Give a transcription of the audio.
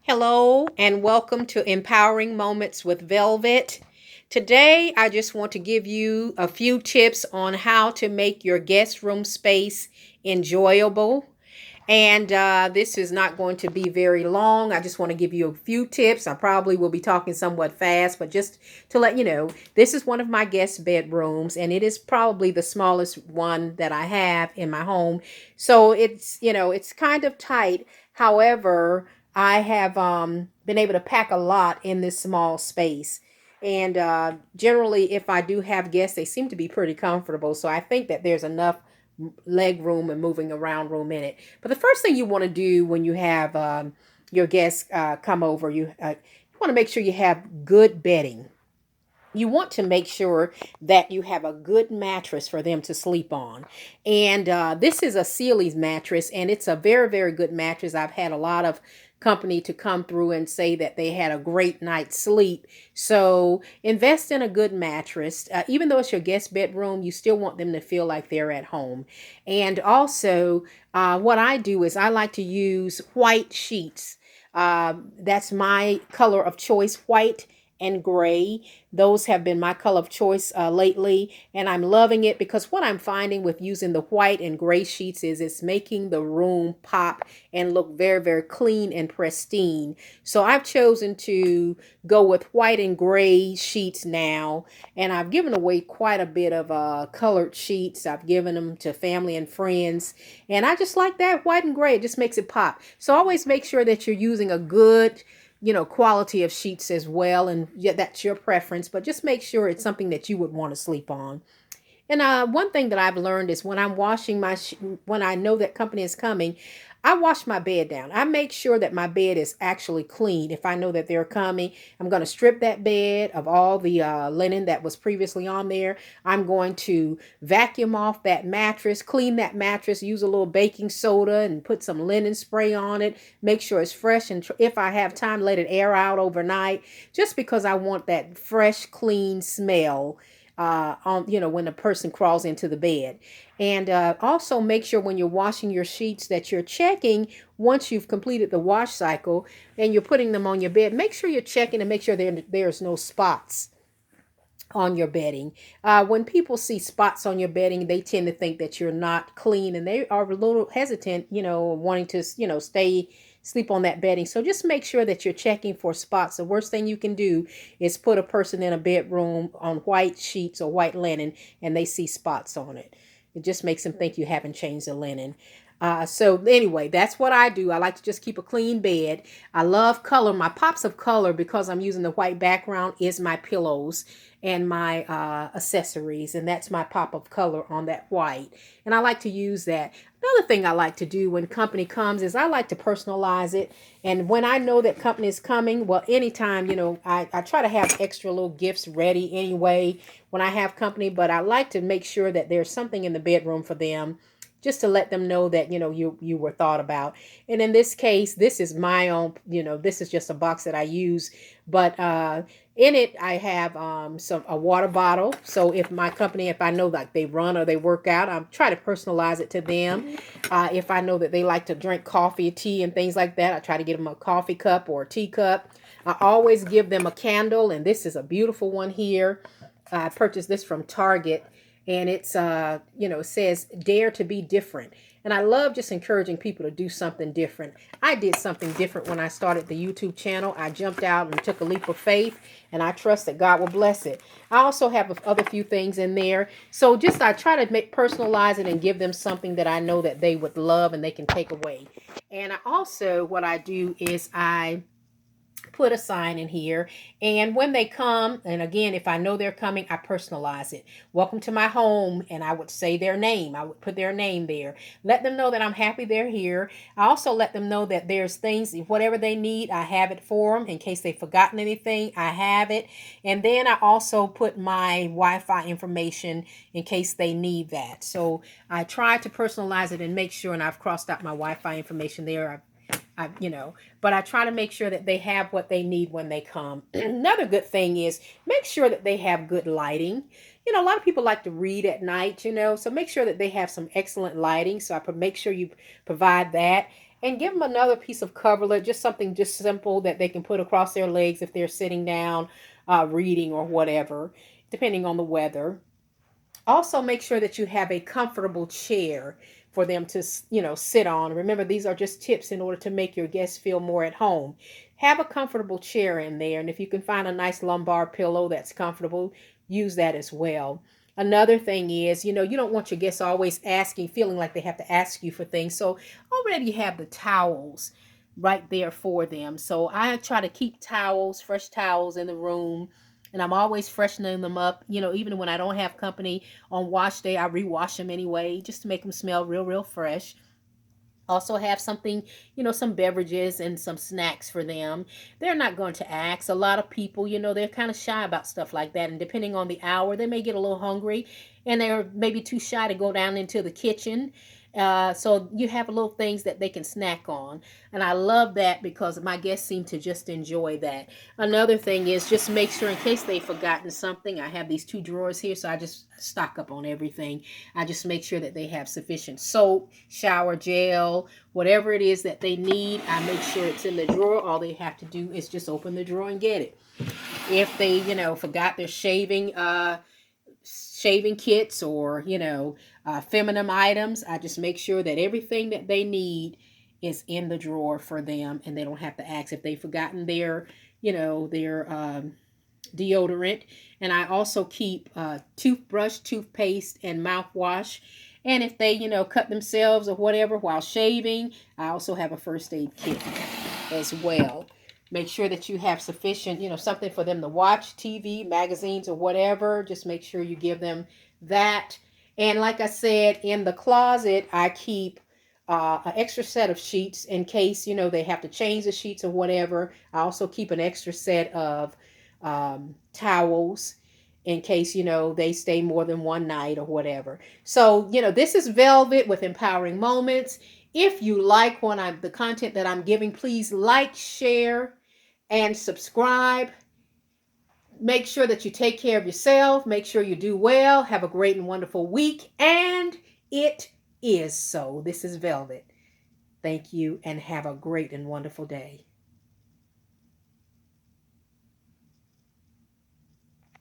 Hello and welcome to Empowering Moments with Velvet. Today, I just want to give you a few tips on how to make your guest room space enjoyable. And this is not going to be very long. I just want to give you a few tips. I probably will be talking somewhat fast, but just to let you know, this is one of my guest bedrooms, and it is probably the smallest one that I have in my home. So it's kind of tight. However, I have been able to pack a lot in this small space. And generally, if I do have guests, they seem to be pretty comfortable. So I think that there's enough leg room and moving around room in it. But the first thing you want to do when you have your guests come over, you want to make sure you have good bedding. You want to make sure that you have a good mattress for them to sleep on. And this is a Sealy's mattress, and it's a very, very good mattress. I've had a lot of company to come through and say that they had a great night's sleep. So invest in a good mattress. Even though it's your guest bedroom, you still want them to feel like they're at home. And also, what I do is I like to use white sheets. That's my color of choice, white and gray. Those have been my color of choice lately, and I'm loving it because what I'm finding with using the white and gray sheets is it's making the room pop and look very, very clean and pristine. So I've chosen to go with white and gray sheets now, and I've given away quite a bit of colored sheets. I've given them to family and friends, and I just like that white and gray. It just makes it pop. So always make sure that you're using a good quality of sheets as well. And yeah, that's your preference, but just make sure it's something that you would want to sleep on. And one thing that I've learned is when I'm washing when I know that company is coming, I wash my bed down. I make sure that my bed is actually clean. If I know that they're coming, I'm going to strip that bed of all the linen that was previously on there. I'm going to vacuum off that mattress, clean that mattress, use a little baking soda and put some linen spray on it. Make sure it's fresh. And if I have time, let it air out overnight, just because I want that fresh, clean smell when a person crawls into the bed. And also make sure when you're washing your sheets that you're checking once you've completed the wash cycle and you're putting them on your bed. Make sure you're checking and make sure there's no spots on your bedding. When people see spots on your bedding, they tend to think that you're not clean, and they are a little hesitant, wanting to, stay sleep on that bedding. So just make sure that you're checking for spots. The worst thing you can do is put a person in a bedroom on white sheets or white linen and they see spots on it. It just makes them think you haven't changed the linen. So anyway, that's what I do. I like to just keep a clean bed. I love color. My pops of color, because I'm using the white background, is my pillows and my accessories. And that's my pop of color on that white. And I like to use that. Another thing I like to do when company comes is I like to personalize it. And when I know that company is coming, well, anytime, I try to have extra little gifts ready anyway when I have company. But I like to make sure that there's something in the bedroom for them, just to let them know that, you were thought about. And in this case, this is my own, this is just a box that I use. But in it, I have a water bottle. So if I know like they run or they work out, I try to personalize it to them. If I know that they like to drink coffee, tea, and things like that, I try to get them a coffee cup or a tea cup. I always give them a candle, and this is a beautiful one here. I purchased this from Target. And it's, it says, dare to be different. And I love just encouraging people to do something different. I did something different when I started the YouTube channel. I jumped out and took a leap of faith, and I trust that God will bless it. I also have other few things in there. So I try to personalize it and give them something that I know that they would love and they can take away. And what I do is I put a sign in here, and when they come, and again, if I know they're coming, I personalize it. Welcome to my home, and I would say their name. I would put their name there. Let them know that I'm happy they're here. I also let them know that there's things, whatever they need, I have it for them. In case they've forgotten anything, I have it. And then I also put my Wi-Fi information in case they need that. So I try to personalize it and make sure, and I've crossed out my Wi-Fi information there. But I try to make sure that they have what they need when they come. Another good thing is make sure that they have good lighting. A lot of people like to read at night, so make sure that they have some excellent lighting. So make sure you provide that. And give them another piece of coverlet, just something just simple that they can put across their legs if they're sitting down, reading or whatever, depending on the weather. Also, make sure that you have a comfortable chair for them to, sit on. Remember, these are just tips in order to make your guests feel more at home. Have a comfortable chair in there, and if you can find a nice lumbar pillow that's comfortable, use that as well. Another thing is, you don't want your guests always asking, feeling like they have to ask you for things. So already have the towels right there for them. So I try to keep towels, fresh towels in the room, and I'm always freshening them up. Even when I don't have company on wash day, I rewash them anyway, just to make them smell real, real fresh. Also have something, some beverages and some snacks for them. They're not going to ask. A lot of people, they're kind of shy about stuff like that. And depending on the hour, they may get a little hungry and they're maybe too shy to go down into the kitchen. So you have little things that they can snack on. And I love that because my guests seem to just enjoy that. Another thing is just make sure in case they've forgotten something. I have these two drawers here, so I just stock up on everything. I just make sure that they have sufficient soap, shower gel, whatever it is that they need. I make sure it's in the drawer. All they have to do is just open the drawer and get it. If they, forgot their shaving kits or feminine items, I just make sure that everything that they need is in the drawer for them, and they don't have to ask if they've forgotten their deodorant. And I also keep toothbrush, toothpaste, and mouthwash. And if they cut themselves or whatever while shaving, I also have a first aid kit as well. Make sure that you have sufficient, something for them to watch, TV, magazines, or whatever. Just make sure you give them that. And like I said, in the closet, I keep an extra set of sheets in case, they have to change the sheets or whatever. I also keep an extra set of towels in case, they stay more than one night or whatever. So, this is Velvet with Empowering Moments. If you like the content that I'm giving, please like, share, and subscribe. Make sure that you take care of yourself. Make sure you do well. Have a great and wonderful week. And it is so. This is Velvet. Thank you and have a great and wonderful day.